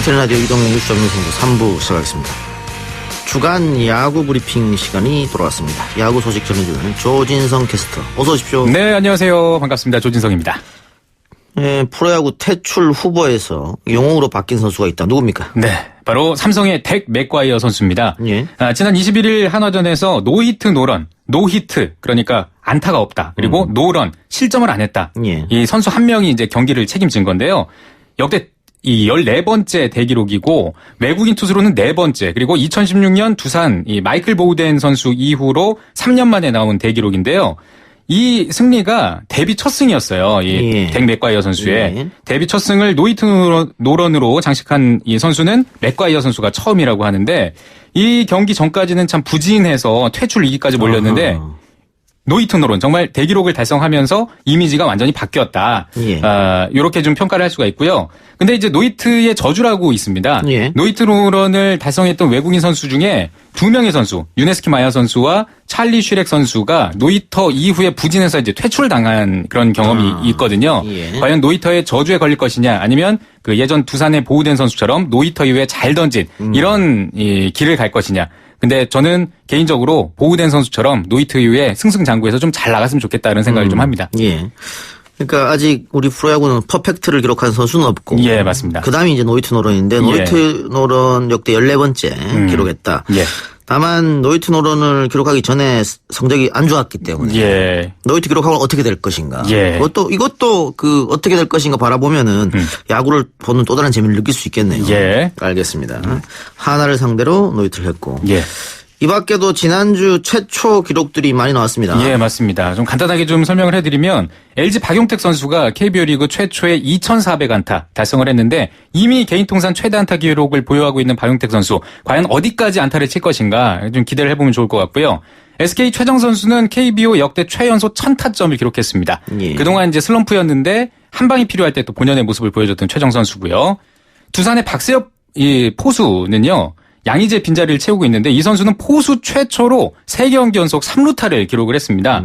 인터넷 라디오 이동형 뉴스 전문승부 3부 시작하겠습니다. 주간 야구 브리핑 시간이 돌아왔습니다. 야구 소식 전해주는 조진성 캐스터, 어서 오십시오. 네, 안녕하세요. 반갑습니다. 조진성입니다. 네, 프로야구 퇴출 후보에서 영웅으로 바뀐 선수가 있다. 누굽니까? 네, 바로 삼성의 덱 맥과이어 선수입니다. 예. 지난 21일 한화전에서 노히트 노런, 노히트 그러니까 안타가 없다. 그리고 노런, 실점을 안 했다. 예. 이 선수 한 명이 이제 경기를 책임진 건데요. 역대 이 14번째 대기록이고 외국인 투수로는 4번째, 그리고 2016년 두산 이 마이클 보우덴 선수 이후로 3년 만에 나온 대기록인데요. 이 승리가 데뷔 첫 승이었어요. 이 덱 맥과이어 선수의 데뷔 첫 승을 노히트 노런으로 장식한 이 선수는 맥과이어 선수가 처음이라고 하는데, 이 경기 전까지는 참 부진해서 퇴출 위기까지 몰렸는데 노히트 노런 정말 대기록을 달성하면서 이미지가 완전히 바뀌었다. 이렇게 좀 평가를 할 수가 있고요. 근데 이제 노히트의 저주라고 있습니다. 노히트 노런을 달성했던 외국인 선수 중에 2명의 선수, 유네스키 마야 선수와 찰리 슈렉 선수가 노히터 이후에 부진해서 이제 퇴출당한 그런 경험이 있거든요. 과연 노히터의 저주에 걸릴 것이냐, 아니면 그 예전 두산의 보우덴 선수처럼 노히터 이후에 잘 던진 이런 이 길을 갈 것이냐. 근데 저는 개인적으로 보우덴 선수처럼 노히트 이후에 승승장구해서 좀 잘 나갔으면 좋겠다는 생각을 좀 합니다. 예. 그러니까 아직 우리 프로야구는 퍼펙트를 기록한 선수는 없고. 예, 맞습니다. 그다음이 이제 노히트 노런인데, 노히트 노런 역대 14번째 기록했다. 다만 노히트 노런을 기록하기 전에 성적이 안 좋았기 때문에 노히트 기록하면 어떻게 될 것인가. 이것도 그 어떻게 될 것인가 바라보면은 야구를 보는 또 다른 재미를 느낄 수 있겠네요. 알겠습니다. 하나를 상대로 노히트를 했고. 이 밖에도 지난주 최초 기록들이 많이 나왔습니다. 예, 맞습니다. 좀 간단하게 좀 설명을 해드리면, LG 박용택 선수가 KBO 리그 최초의 2,400안타 달성을 했는데, 이미 개인 통산 최다 안타 기록을 보유하고 있는 박용택 선수, 과연 어디까지 안타를 칠 것인가 좀 기대를 해보면 좋을 것 같고요. SK 최정 선수는 KBO 역대 최연소 1000타점을 기록했습니다. 그동안 이제 슬럼프였는데 한 방이 필요할 때 또 본연의 모습을 보여줬던 최정 선수고요. 두산의 박세엽 이 포수는요, 양의재 빈자리를 채우고 있는데, 이 선수는 포수 최초로 3경기 연속 3루타를 기록을 했습니다.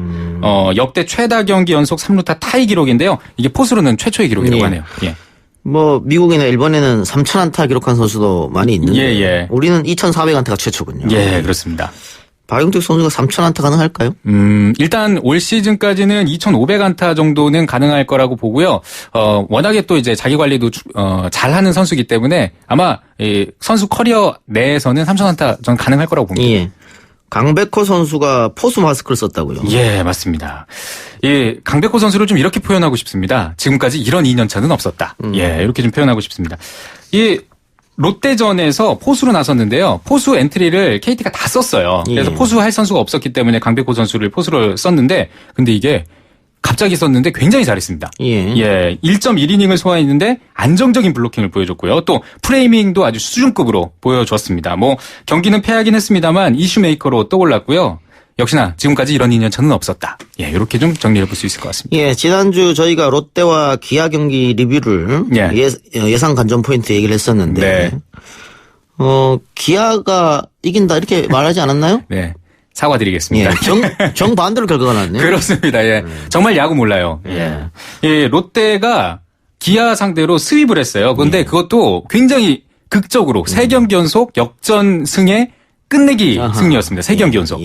역대 최다 경기 연속 3루타 타이 기록인데요. 이게 포수로는 최초의 기록이라고 하네요. 뭐 미국이나 일본에는 3,000안타 기록한 선수도 많이 있는데 우리는 2,400안타가 최초군요. 예, 그렇습니다. 박용택 선수가 3,000안타 가능할까요? 일단 올 시즌까지는 2,500안타 정도는 가능할 거라고 보고요. 워낙에 또 이제 자기 관리도 잘하는 선수이기 때문에 아마 이 선수 커리어 내에서는 3,000안타 전 가능할 거라고 봅니다. 강백호 선수가 포수 마스크를 썼다고요? 예, 맞습니다. 이 강백호 선수를 좀 이렇게 표현하고 싶습니다. 지금까지 이런 2년차는 없었다. 이렇게 좀 표현하고 싶습니다. 이 롯데전에서 포수로 나섰는데요. 포수 엔트리를 KT가 다 썼어요. 그래서 포수할 선수가 없었기 때문에 강백호 선수를 포수로 썼는데, 근데 이게 갑자기 썼는데 굉장히 잘했습니다. 1.1이닝을 소화했는데 안정적인 블로킹을 보여줬고요. 또 프레이밍도 아주 수준급으로 보여줬습니다. 뭐 경기는 패하긴 했습니다만 이슈 메이커로 떠올랐고요. 역시나 지금까지 이런 2년차는 없었다. 이렇게 좀 정리해 볼 수 있을 것 같습니다. 지난주 저희가 롯데와 기아 경기 리뷰를 예상 관전 포인트 얘기를 했었는데, 기아가 이긴다 이렇게 말하지 않았나요? 네. 사과드리겠습니다. 정반대로 결과가 나왔네요. 그렇습니다. 정말 야구 몰라요. 롯데가 기아 상대로 스윕을 했어요. 그런데 그것도 굉장히 극적으로 3경기 연속 역전승에 끝내기 승리였습니다. 3경기 연속.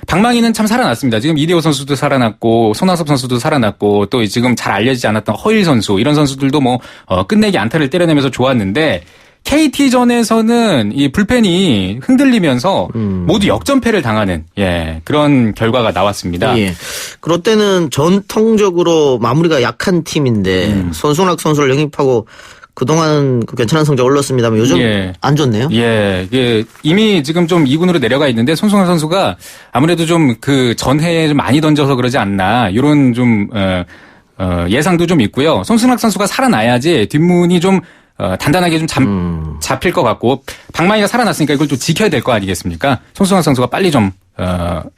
방망이는 참 살아났습니다. 지금 이대호 선수도 살아났고, 손아섭 선수도 살아났고, 또 지금 잘 알려지지 않았던 허일 선수, 이런 선수들도 뭐 끝내기 안타를 때려내면서 좋았는데, KT전에서는 이 불펜이 흔들리면서 모두 역전패를 당하는 그런 결과가 나왔습니다. 롯데는 전통적으로 마무리가 약한 팀인데 손승락 선수를 영입하고 그동안 괜찮은 성적 올렸습니다만 요즘 안 좋네요. 이미 지금 좀 2군으로 내려가 있는데, 손승락 선수가 아무래도 좀 그 전해에 좀 많이 던져서 그러지 않나, 이런 좀 예상도 좀 있고요. 손승락 선수가 살아나야지 뒷문이 좀 단단하게 좀 잡힐 것 같고, 방망이가 살아났으니까 이걸 또 지켜야 될 거 아니겠습니까? 손승락 선수가 빨리 좀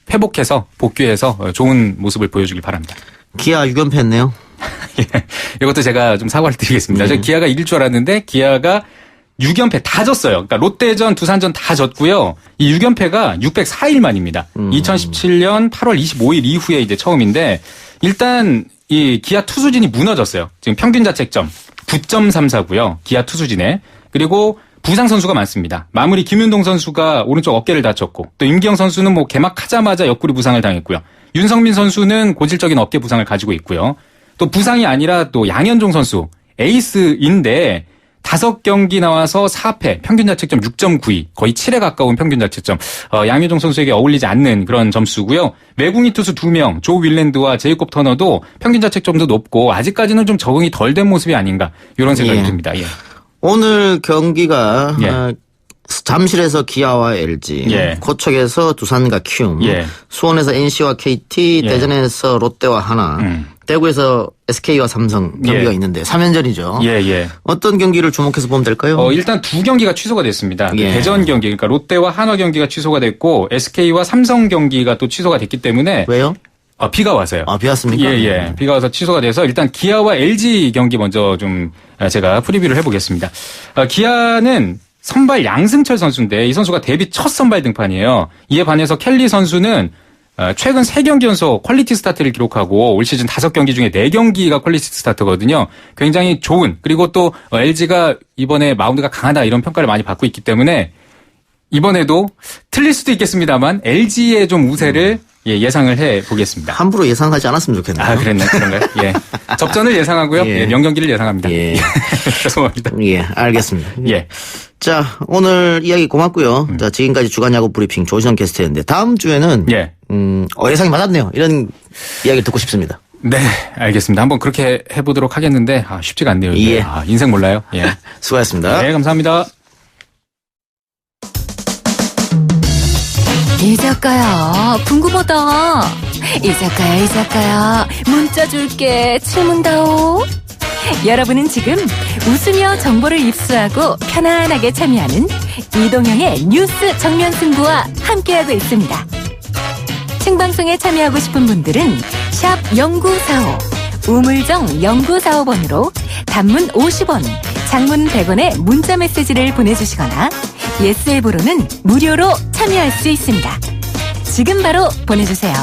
회복해서 복귀해서 좋은 모습을 보여주길 바랍니다. 기아 6연패 했네요. 이것도 제가 좀 사과를 드리겠습니다. 저 기아가 이길 줄 알았는데 기아가 6연패 다 졌어요. 그러니까 롯데전, 두산전 다 졌고요. 이 6연패가 604일 만입니다. 2017년 8월 25일 이후에 이제 처음인데, 일단 이 기아 투수진이 무너졌어요. 지금 평균 자책점 9.34고요. 기아 투수진에. 그리고 부상 선수가 많습니다. 마무리 김윤동 선수가 오른쪽 어깨를 다쳤고 또 임기영 선수는 뭐 개막하자마자 옆구리 부상을 당했고요. 윤성민 선수는 고질적인 어깨 부상을 가지고 있고요. 또 부상이 아니라 또 양현종 선수 에이스인데 5경기 나와서 4패, 평균 자책점 6.92, 거의 7에 가까운 평균 자책점. 양현종 선수에게 어울리지 않는 그런 점수고요. 외국인 투수 2명, 조 윌랜드와 제이콥 터너도 평균 자책점도 높고 아직까지는 좀 적응이 덜 된 모습이 아닌가 이런 생각이 듭니다. 예. 오늘 경기가 잠실에서 기아와 LG, 고척에서 두산과 키움, 수원에서 NC와 KT, 대전에서 롯데와 하나, 대구에서 SK와 삼성 경기가 있는데 3연전이죠. 어떤 경기를 주목해서 보면 될까요? 일단 2경기가 취소가 됐습니다. 대전 경기, 그러니까 롯데와 한화 경기가 취소가 됐고 SK와 삼성 경기가 또 취소가 됐기 때문에 왜요? 비가 와서요. 비 왔습니까? 비가 와서 취소가 돼서 일단 기아와 LG 경기 먼저 좀 제가 프리뷰를 해보겠습니다. 기아는 선발 양승철 선수인데 이 선수가 데뷔 첫 선발 등판이에요. 이에 반해서 켈리 선수는 최근 3경기 연속 퀄리티 스타트를 기록하고 올 시즌 5경기 중에 4경기가 퀄리티 스타트거든요. 굉장히 좋은, 그리고 또 LG가 이번에 마운드가 강하다 이런 평가를 많이 받고 있기 때문에 이번에도 틀릴 수도 있겠습니다만 LG의 좀 우세를 예상을 해보겠습니다. 함부로 예상하지 않았으면 좋겠네요. 그런가요? 접전을 예상하고요. 명경기를 예상합니다. 죄송합니다. 알겠습니다. 자, 오늘 이야기 고맙고요. 자, 지금까지 주간 야구 브리핑 조시영 캐스터였는데 다음 주에는 예상이 맞았네요. 이런 이야기를 듣고 싶습니다. 네, 알겠습니다. 한번 그렇게 해보도록 하겠는데 쉽지가 않네요. 인생 몰라요. 수고하셨습니다. 네, 감사합니다. 이 작가야, 궁금하다. 이 작가야, 문자 줄게. 질문다오. 여러분은 지금 웃으며 정보를 입수하고 편안하게 참여하는 이동형의 뉴스 정면 승부와 함께하고 있습니다. 생방송에 참여하고 싶은 분들은 샵 0945, 우물정 0945번으로 단문 50원, 장문 100원의 문자 메시지를 보내주시거나 예스 앱으로는 무료로 참여할 수 있습니다. 지금 바로 보내주세요.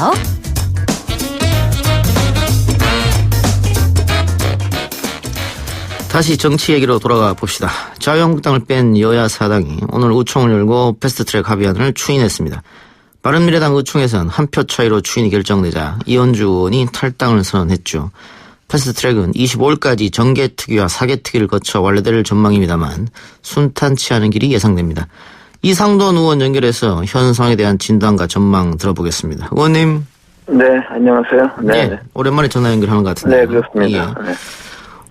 다시 정치 얘기로 돌아가 봅시다. 자유한국당을 뺀 여야 사당이 오늘 의총을 열고 패스트트랙 합의안을 추인했습니다. 바른미래당 의총에서는 한 표 차이로 추인이 결정되자 이현주 의원이 탈당을 선언했죠. 패스트트랙은 25일까지 정개특위와 사개특위를 거쳐 완료될 전망입니다만 순탄치 않은 길이 예상됩니다. 이상돈 의원 연결해서 현 상황에 대한 진단과 전망 들어보겠습니다. 의원님. 네, 안녕하세요. 네. 오랜만에 전화 연결하는 것 같은데. 네, 그렇습니다. 네.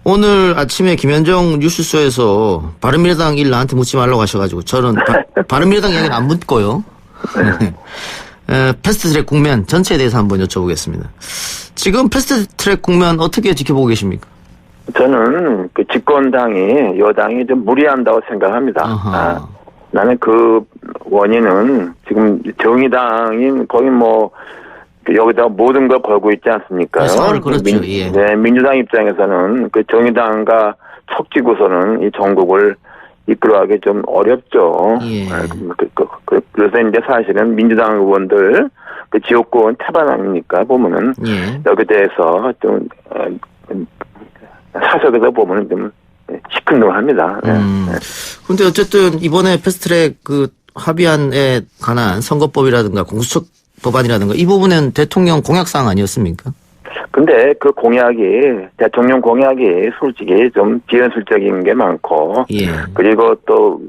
오늘 아침에 김현정 뉴스쇼에서 바른미래당 일 나한테 묻지 말라고 하셔가지고 저는 바른미래당 이야기는 안 묻고요. 패스트트랙 국면 전체에 대해서 한번 여쭤보겠습니다. 지금 패스트트랙 국면 어떻게 지켜보고 계십니까? 저는 그 집권당이 여당이 좀 무리한다고 생각합니다. 나는 그 원인은 지금 정의당인 거의 뭐 여기다 모든 걸 걸고 있지 않습니까? 그렇죠. 네, 민주당 입장에서는 그 정의당과 척지고서는 이 전국을 이끌어가기 좀 어렵죠. 그래서 이제 사실은 민주당 의원들 그 지역구원 태반 아닙니까? 보면은 여기에 대해서 좀 사석에서 보면은 좀 시큰둥합니다. 그런데 어쨌든 이번에 패스트트랙 그 합의안에 관한 선거법이라든가 공수처 법안이라든가 이 부분은 대통령 공약사항 아니었습니까? 근데 그 공약이 대통령 공약이 솔직히 좀 비현실적인 게 많고 그리고 또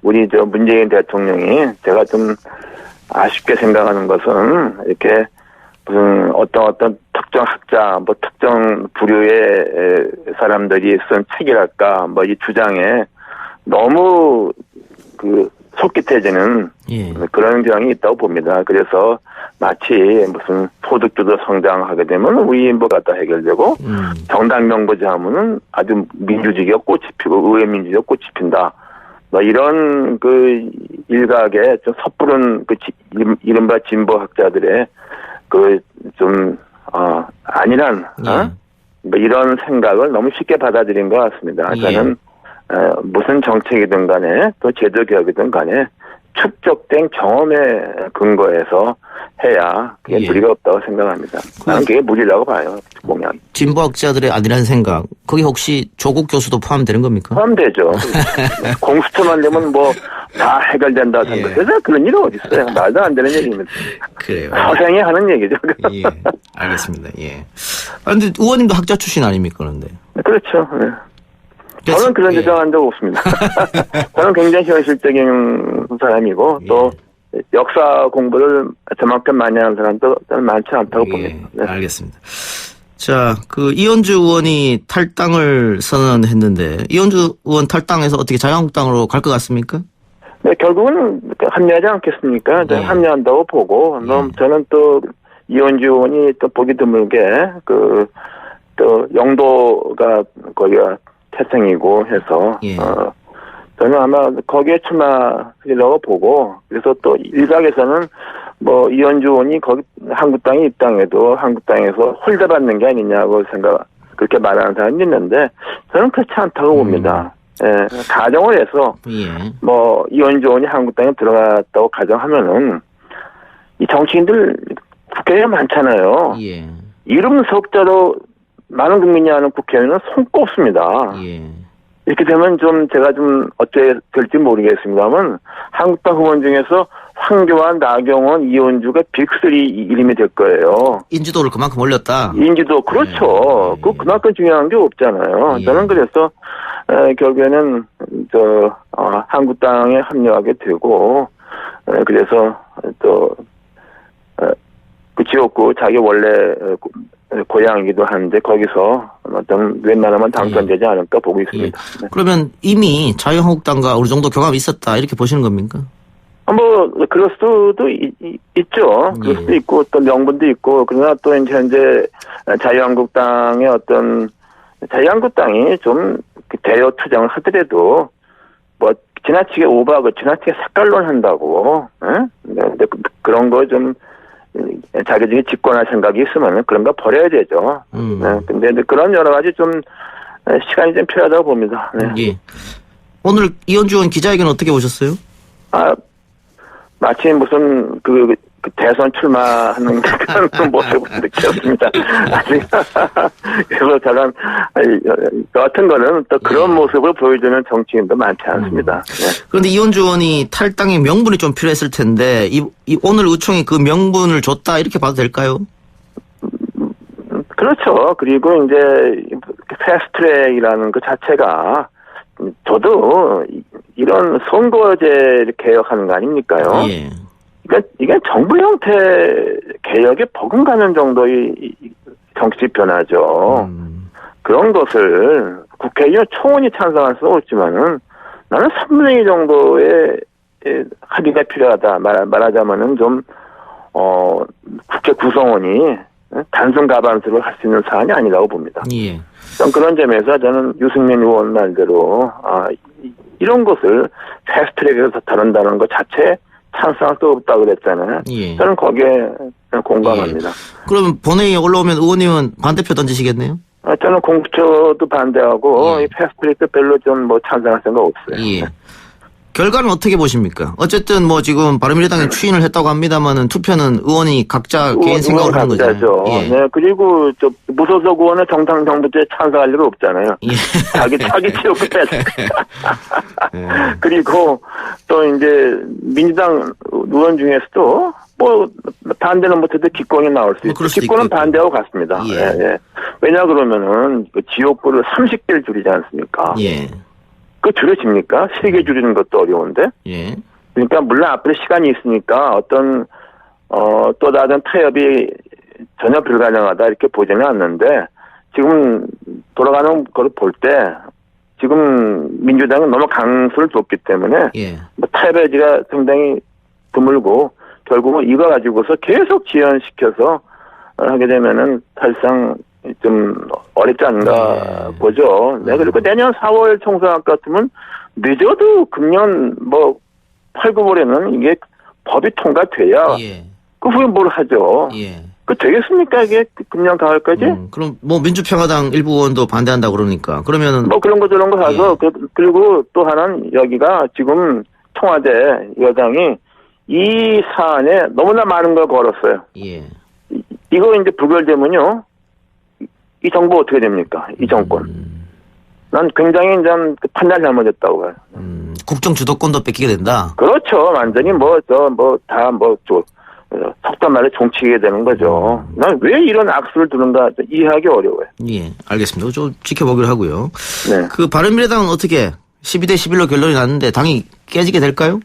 우리 문재인 대통령이 제가 좀 아쉽게 생각하는 것은 이렇게 무슨 어떤 특정 학자 뭐 특정 부류의 사람들이 쓴 책이랄까 뭐 이 주장에 너무 그 솔깃해지는 그런 경향이 있다고 봅니다. 그래서 마치 무슨 소득주도 성장하게 되면 우리 뭐 갖다 해결되고 정당 명부제 하면은 아주 민주주의가 꽃이 피고 의회 민주주의가 꽃이 핀다. 뭐 이런 그 일각의 좀 섣부른 그 이른바 진보학자들의 그 좀 아니란 뭐 이런 생각을 너무 쉽게 받아들인 것 같습니다. 저는 무슨 정책이든 간에 또 제도 개혁이든 간에 축적된 경험에 근거해서 해야 그게 무리가 없다고 생각합니다. 나는 그게 무리라고 봐요. 공약이. 진보학자들의 아니라는 생각. 거기 혹시 조국 교수도 포함되는 겁니까? 포함되죠. 공수처만 되면 뭐 다 해결된다 생각해서 그런 일은 어디 있어요. 말도 안 되는 얘기입니다. 그래요. 서생이 하는 얘기죠. 예, 알겠습니다. 예. 그런데 의원님도 학자 출신 아닙니까, 그런데? 그렇죠. 네. 저는 그런 주장한 적 없습니다. 저는 굉장히 현실적인 사람이고 또 역사 공부를 저만큼 많이 하는 사람도 저는 많지 않다고 봅니다. 네. 알겠습니다. 자, 이현주 의원이 탈당을 선언했는데 이현주 의원 탈당해서 어떻게 자유한국당으로 갈 것 같습니까? 네, 결국은 합류하지 않겠습니까? 합류한다고 보고 저는 또 이현주 의원이 또 보기 드물게 또 영도가 거기가 태생이고 해서 저는 아마 거기에 출마하리라고 보고 그래서 또 일각에서는 뭐 이현주 의원이 거기 한국당에 입당해도 한국당에서 홀대받는 게 아니냐고 그렇게 말하는 사람이 있는데 저는 그렇지 않다고 봅니다. 예, 가정을 해서 뭐 이현주 의원이 한국당에 들어갔다고 가정하면은 이 정치인들 국회에 많잖아요. 이름 석자로 많은 국민이 아는 국회의원은 손꼽습니다. 이렇게 되면 제가 어째 될지 모르겠습니다만 한국당 후보원 중에서 황교안, 나경원, 이현주가 빅3 이름이 될 거예요. 인지도를 그만큼 올렸다. 인지도 그렇죠. 그만큼 중요한 게 없잖아요. 저는 그래서 결국에는 한국당에 합류하게 되고 그래서 또 그 지역구 자기 원래 고향이기도 한데 거기서 어떤 웬만하면 당선되지 않을까 보고 있습니다. 그러면 이미 자유한국당과 어느 정도 교감이 있었다 이렇게 보시는 겁니까? 뭐 그럴 수도 있죠. 그럴 수도 있고 또 명분도 있고 그러나 또 이제 현재 자유한국당의 자유한국당이 좀 대여 투쟁을 하더라도 뭐 지나치게 오버하고 지나치게 색깔론 한다고 근데 그런 거 좀 자기들이 집권할 생각이 있으면 그런 거 버려야 되죠. 근데 그런 여러 가지 좀 시간이 좀 필요하다고 봅니다. 오늘 이현주 의원 기자회견 어떻게 보셨어요? 마치 무슨 대선 출마하는 그런 모습을 느꼈습니다. 그래서 잠깐 같은 거는 또 그런 모습을 보여주는 정치인도 많지 않습니다. 그런데 이현주 의원이 탈당의 명분이 좀 필요했을 텐데 오늘 의총이 그 명분을 줬다 이렇게 봐도 될까요? 그렇죠. 그리고 이제 패스트트랙이라는 그 자체가 저도 이런 선거제 개혁하는 거 아닙니까요? 이게 정부 형태 개혁에 버금가는 정도의 정치적 변화죠. 그런 것을 국회의원 총원이 찬성할 수는 없지만은 나는 3분의 2 정도의 합의가 필요하다. 말하자면은 국회 구성원이 단순 가반수를 할 수 있는 사안이 아니라고 봅니다. 그런 점에서 저는 유승민 의원 말대로 이런 것을 패스트트랙에서 다룬다는 것 자체 찬성할 수 없다고 그랬잖아요. 저는 거기에 공감합니다. 그러면 본회의에 올라오면 의원님은 반대표 던지시겠네요? 저는 공수처도 반대하고 이 패스트트랙도 별로 찬성할 생각 없어요. 결과는 어떻게 보십니까? 어쨌든 지금 바른미래당이 추인을 했다고 합니다만은 투표는 의원이 각자 개인 생각으로 하는 거잖아요. 네, 그리고 무소속 의원은 정당 정부제에 찬성할 리가 없잖아요. 자기 지역구 그리고 또 이제 민주당 의원 중에서도 반대는 못해도 기권이 나올 수 있고 기권은 반대하고 같습니다. 왜냐 그러면은 지역구를 30개를 줄이지 않습니까? 줄여집니까? 3개 줄이는 것도 어려운데. 그러니까 물론 앞으로 시간이 있으니까 어떤 또 다른 타협이 전혀 불가능하다 이렇게 보지는 않는데 지금 돌아가는 걸 볼 때 지금 민주당은 너무 강수를 줬기 때문에 타협의 여지가 상당히 드물고 결국은 이거 가지고서 계속 지연시켜서 하게 되면은 사실상 좀 어렵지 않은가 보죠. 그리고 내년 4월 총선 같으면 늦어도 금년 8, 9월에는 이게 법이 통과돼야 그 후에 뭘 하죠. 그 되겠습니까 이게 금년 가을까지? 그럼 민주평화당 일부 의원도 반대한다 그러니까 그러면은 그런 거 저런 거 하서 그리고 또 하나는 여기가 지금 청와대 여당이 이 사안에 너무나 많은 걸 걸었어요. 예. 이거 이제 부결되면요, 이 정부 어떻게 됩니까? 이 정권. 난 굉장히 좀 판단 잘못했다고 봐요. 국정 주도권도 뺏기게 된다. 그렇죠. 완전히 속단 말에 종치게 되는 거죠. 난 왜 이런 악수를 두는가 이해하기 어려워요. 예, 알겠습니다. 좀 지켜보기로 하고요. 네. 그 바른미래당은 어떻게 12대 11로 결론이 났는데 당이 깨지게 될까요?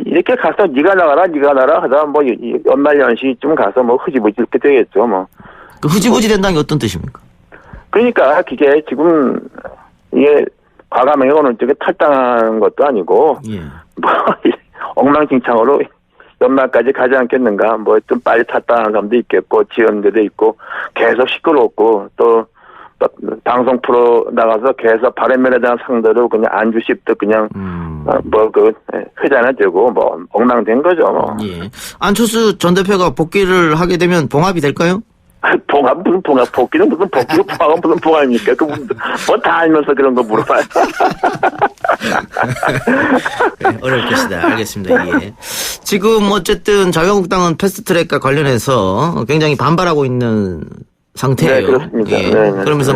이렇게 가서 네가 나가라 하다 연말 연시쯤 가서 흐지부지 이렇게 되겠죠. 그 흐지부지 된다는 게 어떤 뜻입니까? 그러니까 그게 지금 이게 과감하게 어느 쪽에 탈당한 것도 아니고 예. 엉망진창으로 연말까지 가지 않겠는가. 좀 빨리 탈당한 사람도 있겠고 지연대도 있고 계속 시끄럽고 또 방송 프로 나가서 계속 바른미래당 상대로 그냥 안주 씹듯 그냥 회자나 되고 엉망된 거죠. 예. 안철수 전 대표가 복귀를 하게 되면 봉합이 될까요? 봉합 무슨 봉합 복귀는 무슨 복귀고 봉합은 무슨 봉합입니까? 다 알면서 그런 거 물어봐요. 네, 어려울 것이다. 알겠습니다. 예. 지금 어쨌든 자유한국당은 패스트트랙과 관련해서 굉장히 반발하고 있는 상태예요. 네, 그렇습니다. 예. 네. 그러면서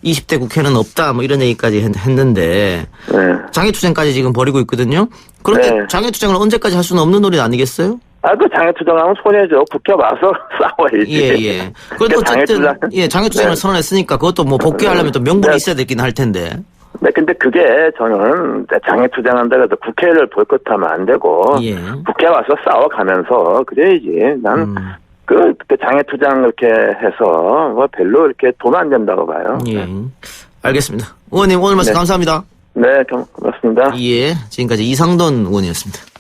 20대 국회는 없다 이런 얘기까지 했는데 장애투쟁까지 지금 벌이고 있거든요. 그런데 장애투쟁을 언제까지 할 수는 없는 논리 아니겠어요? 그 장애투쟁하면 손해죠. 국회 와서 싸워야지. 예. 그래도 어쨌든 장애투쟁을 선언했으니까 그것도 복귀하려면 또 명분이 있어야 되긴 할 텐데. 네, 근데 그게 저는 장애투쟁한다 해서 국회를 보이콧하면 안 되고 국회 와서 싸워가면서 그래야지. 난 그 장애투쟁 이렇게 해서 별로 이렇게 돈 안 된다고 봐요. 예. 알겠습니다. 의원님 오늘 말씀 감사합니다. 네, 고맙습니다. 예. 지금까지 이상돈 의원이었습니다.